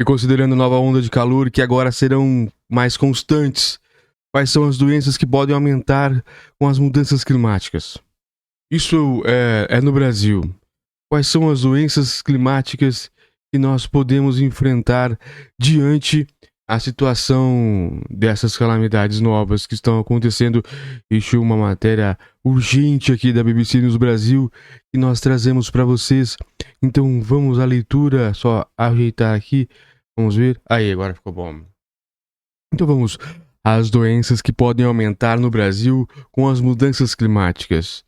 E considerando a nova onda de calor que agora serão mais constantes, quais são as doenças que podem aumentar com as mudanças climáticas? Isso é no Brasil. Quais são as doenças climáticas que nós podemos enfrentar diante a situação dessas calamidades novas que estão acontecendo? Isso é uma matéria urgente aqui da BBC News Brasil que nós trazemos para vocês. Então vamos à leitura, só ajeitar aqui, vamos ver. Aí, agora ficou bom. Então vamos às doenças que podem aumentar no Brasil com as mudanças climáticas.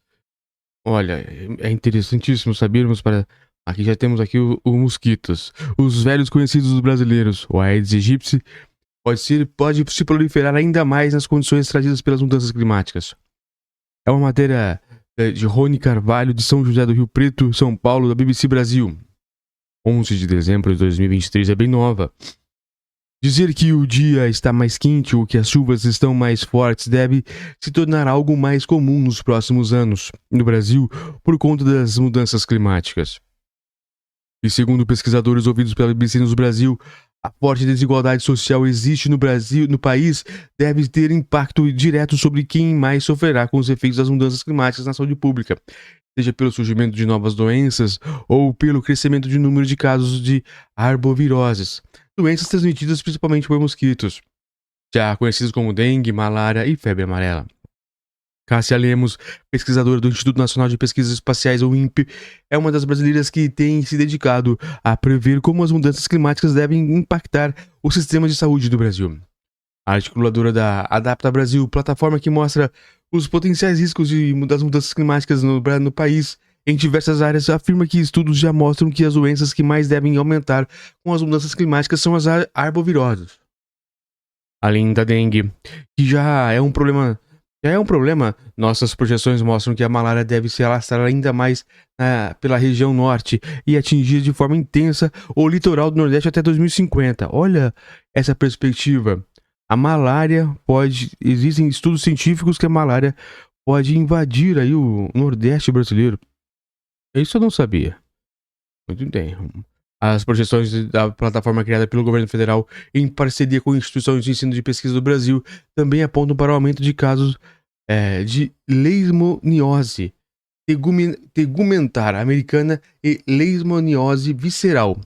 Olha, é interessantíssimo sabermos para... Aqui já temos aqui o mosquitos. Os velhos conhecidos dos brasileiros, o Aedes aegypti, pode se proliferar ainda mais nas condições trazidas pelas mudanças climáticas. É uma matéria de Rony Carvalho, de São José do Rio Preto, São Paulo, da BBC Brasil. 11 de dezembro de 2023, é bem nova. Dizer que o dia está mais quente ou que as chuvas estão mais fortes deve se tornar algo mais comum nos próximos anos, no Brasil, por conta das mudanças climáticas. E segundo pesquisadores ouvidos pela BBC News Brasil, a forte desigualdade social existe no país deve ter impacto direto sobre quem mais sofrerá com os efeitos das mudanças climáticas na saúde pública, seja pelo surgimento de novas doenças ou pelo crescimento de número de casos de arboviroses, doenças transmitidas principalmente por mosquitos, já conhecidas como dengue, malária e febre amarela. Cássia Lemos, pesquisadora do Instituto Nacional de Pesquisas Espaciais, o INPE, é uma das brasileiras que tem se dedicado a prever como as mudanças climáticas devem impactar o sistema de saúde do Brasil. A articuladora da Adapta Brasil, plataforma que mostra os potenciais riscos das mudanças climáticas no país em diversas áreas, afirma que estudos já mostram que as doenças que mais devem aumentar com as mudanças climáticas são as arboviroses. Além da dengue, que já é um problema, nossas projeções mostram que a malária deve se alastrar ainda mais pela região norte e atingir de forma intensa o litoral do Nordeste até 2050. Olha essa perspectiva. A malária existem estudos científicos que a malária pode invadir aí o Nordeste brasileiro. Isso eu não sabia. Muito bem. As projeções da plataforma criada pelo governo federal em parceria com instituições de ensino de pesquisa do Brasil também apontam para o aumento de casos de leishmaniose tegumentar americana e leishmaniose visceral.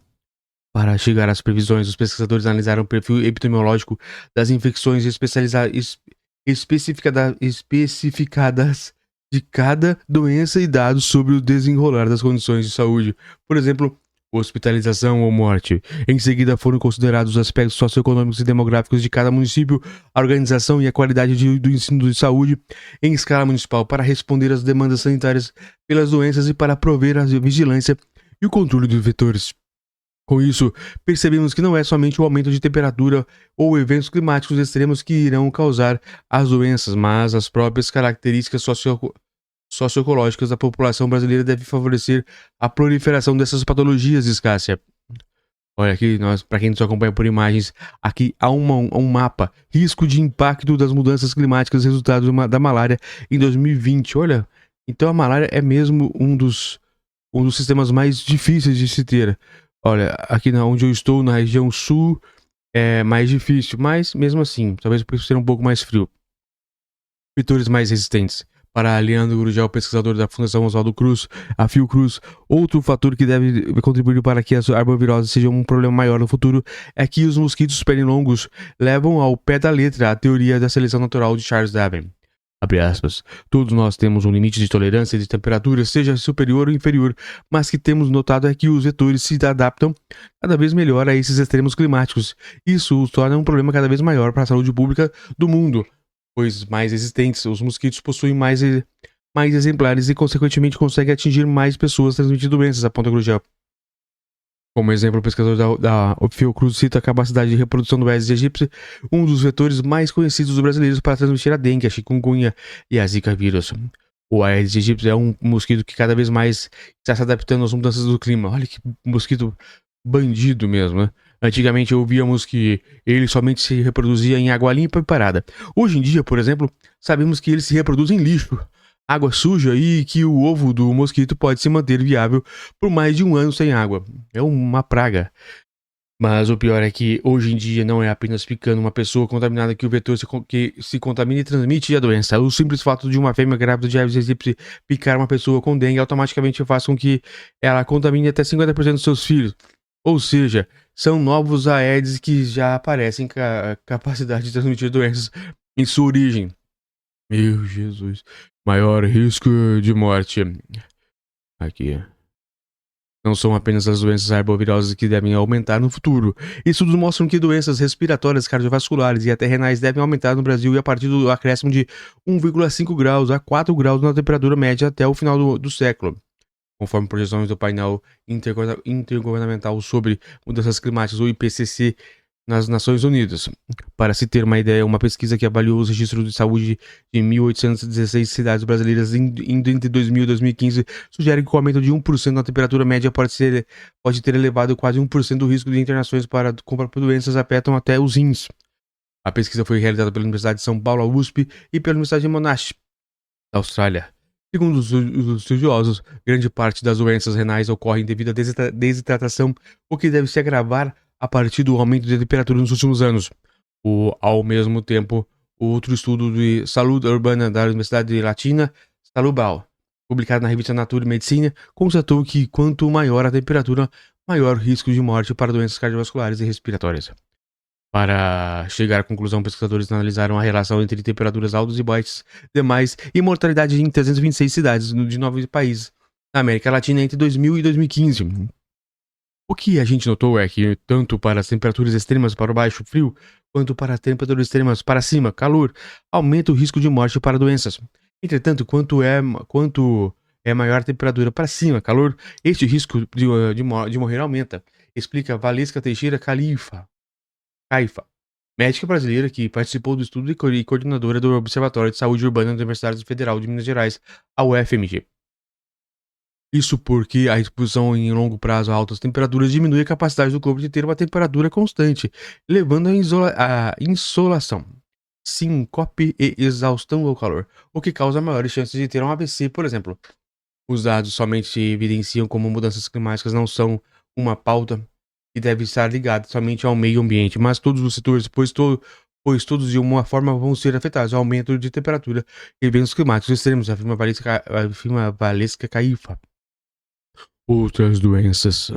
Para chegar às previsões, os pesquisadores analisaram o perfil epidemiológico das infecções especificadas de cada doença e dados sobre o desenrolar das condições de saúde, por exemplo, hospitalização ou morte. Em seguida, foram considerados os aspectos socioeconômicos e demográficos de cada município, a organização e a qualidade do ensino de saúde em escala municipal para responder às demandas sanitárias pelas doenças e para prover a vigilância e o controle dos vetores. Com isso, percebemos que não é somente o aumento de temperatura ou eventos climáticos extremos que irão causar as doenças, mas as próprias características socioecológicas da população brasileira devem favorecer a proliferação dessas patologias, diz Cássia. Olha aqui, para quem nos acompanha por imagens, aqui há um mapa, risco de impacto das mudanças climáticas resultados da malária em 2020. Olha, então a malária é mesmo um dos sistemas mais difíceis de se ter. Olha, aqui onde eu estou, na região sul, é mais difícil, mas mesmo assim, talvez por ser um pouco mais frio. Vetores mais resistentes. Para Leandro Gurgel, pesquisador da Fundação Oswaldo Cruz, a Fiocruz, outro fator que deve contribuir para que as arboviroses sejam um problema maior no futuro é que os mosquitos pernilongos levam ao pé da letra a teoria da seleção natural de Charles Darwin. Abre aspas. Todos nós temos um limite de tolerância de temperatura, seja superior ou inferior, mas que temos notado é que os vetores se adaptam cada vez melhor a esses extremos climáticos. Isso os torna um problema cada vez maior para a saúde pública do mundo, pois mais resistentes, os mosquitos possuem mais exemplares e, consequentemente, conseguem atingir mais pessoas transmitindo doenças, aponta Gurgel. Como exemplo, o pesquisador da Fiocruz cita a capacidade de reprodução do Aedes aegypti, um dos vetores mais conhecidos dos brasileiros para transmitir a dengue, a chikungunya e a zika vírus. O Aedes aegypti é um mosquito que cada vez mais está se adaptando às mudanças do clima. Olha que mosquito bandido mesmo, né? Antigamente ouvíamos que ele somente se reproduzia em água limpa e parada. Hoje em dia, por exemplo, sabemos que ele se reproduz em lixo, água suja e que o ovo do mosquito pode se manter viável por mais de um ano sem água. É uma praga. Mas o pior é que hoje em dia não é apenas picando uma pessoa contaminada que o vetor que se contamina e transmite a doença. O simples fato de uma fêmea grávida de Aedes aegypti picar uma pessoa com dengue automaticamente faz com que ela contamine até 50% dos seus filhos. Ou seja, são novos Aedes que já aparecem com a capacidade de transmitir doenças em sua origem. Meu Jesus. Maior risco de morte. Aqui. Não são apenas as doenças arbovirosas que devem aumentar no futuro. Estudos mostram que doenças respiratórias, cardiovasculares e até renais devem aumentar no Brasil e a partir do acréscimo de 1,5 graus a 4 graus na temperatura média até o final do século. Conforme projeções do painel intergovernamental sobre mudanças climáticas, o IPCC, nas Nações Unidas. Para se ter uma ideia, uma pesquisa que avaliou os registros de saúde de 1.816 cidades brasileiras entre 2000 e 2015 sugere que o aumento de 1% na temperatura média pode ter elevado quase 1% do risco de internações por doenças afetam até os rins. A pesquisa foi realizada pela Universidade de São Paulo, a USP, e pela Universidade de Monash, da Austrália. Segundo os estudiosos, grande parte das doenças renais ocorrem devido à desidratação, o que deve se agravar a partir do aumento de temperatura nos últimos anos. Ao mesmo tempo, outro estudo de saúde urbana da Universidade Latina, Salubal, publicado na revista Nature Medicina, constatou que quanto maior a temperatura, maior o risco de morte para doenças cardiovasculares e respiratórias. Para chegar à conclusão, pesquisadores analisaram a relação entre temperaturas altas e baixas demais e mortalidade em 326 cidades de 9 países na América Latina entre 2000 e 2015. O que a gente notou é que, tanto para as temperaturas extremas para o baixo, frio, quanto para as temperaturas extremas para cima, calor, aumenta o risco de morte para doenças. Entretanto, quanto é maior a temperatura para cima, calor, este risco de morrer aumenta, explica Valesca Teixeira Caifa, médica brasileira que participou do estudo e coordenadora do Observatório de Saúde Urbana da Universidade Federal de Minas Gerais, a UFMG. Isso porque a exposição em longo prazo a altas temperaturas diminui a capacidade do corpo de ter uma temperatura constante, levando à insolação, síncope e exaustão ao calor, o que causa maiores chances de ter um AVC, por exemplo. Os dados somente evidenciam como mudanças climáticas não são uma pauta e deve estar ligada somente ao meio ambiente, mas todos os setores, pois todos de uma forma vão ser afetados ao aumento de temperatura e eventos climáticos extremos, afirma Valesca Caifa. Outras doenças.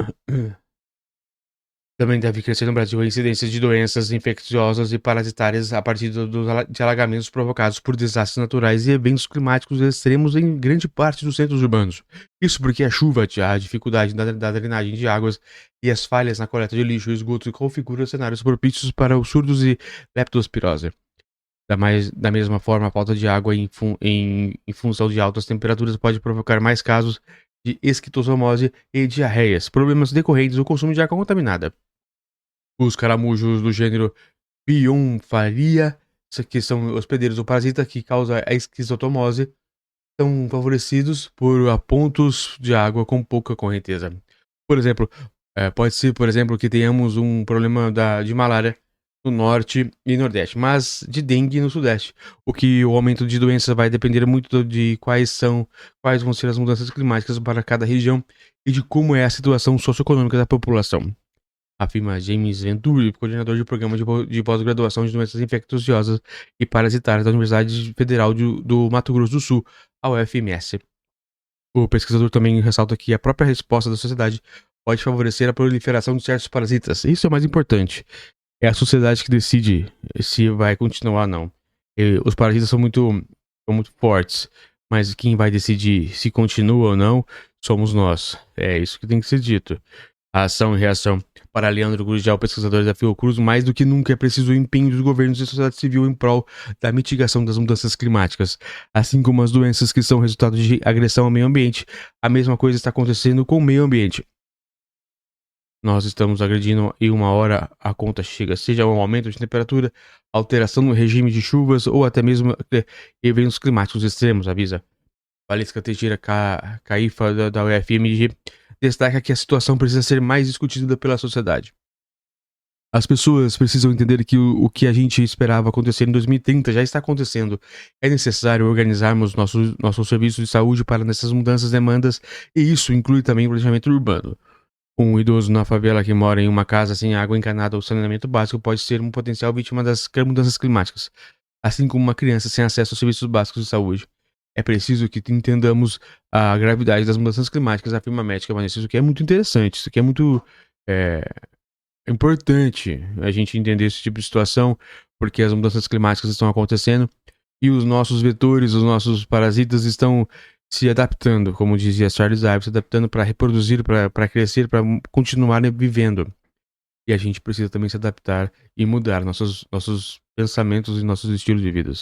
Também deve crescer no Brasil a incidência de doenças infecciosas e parasitárias a partir de alagamentos provocados por desastres naturais e eventos climáticos extremos em grande parte dos centros urbanos. Isso porque a chuva, a dificuldade da drenagem de águas e as falhas na coleta de lixo e esgoto configuram cenários propícios para os surdos e leptospirose. Da mesma forma, a falta de água em função de altas temperaturas pode provocar mais casos de esquistossomose e diarreias, problemas decorrentes do consumo de água contaminada. Os caramujos do gênero Bionfaria, que são hospedeiros do parasita que causa a esquistossomose, são favorecidos por pontos de água com pouca correnteza. Por exemplo, pode ser, que tenhamos um problema de malária no norte e nordeste, mas de dengue no sudeste. O aumento de doenças vai depender muito de quais vão ser as mudanças climáticas para cada região e de como é a situação socioeconômica da população, afirma James Venturi, coordenador de programa de pós-graduação de doenças infecciosas e parasitárias da Universidade Federal do Mato Grosso do Sul, a UFMS. O pesquisador também ressalta que a própria resposta da sociedade pode favorecer a proliferação de certos parasitas. Isso é o mais importante. É a sociedade que decide se vai continuar ou não. Os parasitas são muito fortes, mas quem vai decidir se continua ou não somos nós. É isso que tem que ser dito. A ação e reação. Para Leandro Gurgel, pesquisador da Fiocruz, mais do que nunca é preciso o empenho dos governos e da sociedade civil em prol da mitigação das mudanças climáticas, assim como as doenças que são resultado de agressão ao meio ambiente. A mesma coisa está acontecendo com o meio ambiente. Nós estamos agredindo e uma hora a conta chega, seja um aumento de temperatura, alteração no regime de chuvas ou até mesmo eventos climáticos extremos, avisa Valesca Teixeira Caifa da UFMG, destaca que a situação precisa ser mais discutida pela sociedade. As pessoas precisam entender que o que a gente esperava acontecer em 2030 já está acontecendo. É necessário organizarmos nosso serviço de saúde para nessas mudanças demandas e isso inclui também o planejamento urbano. Um idoso na favela que mora em uma casa sem água encanada ou saneamento básico pode ser um potencial vítima das mudanças climáticas, assim como uma criança sem acesso aos serviços básicos de saúde. É preciso que entendamos a gravidade das mudanças climáticas, afirma a médica Vanessa. Isso aqui é muito interessante, isso aqui é muito é, importante a gente entender esse tipo de situação, porque as mudanças climáticas estão acontecendo e os nossos vetores, os nossos parasitas estão se adaptando, como dizia Charles Darwin, se adaptando para reproduzir, para crescer, para continuar vivendo. E a gente precisa também se adaptar e mudar nossos pensamentos e nossos estilos de vida.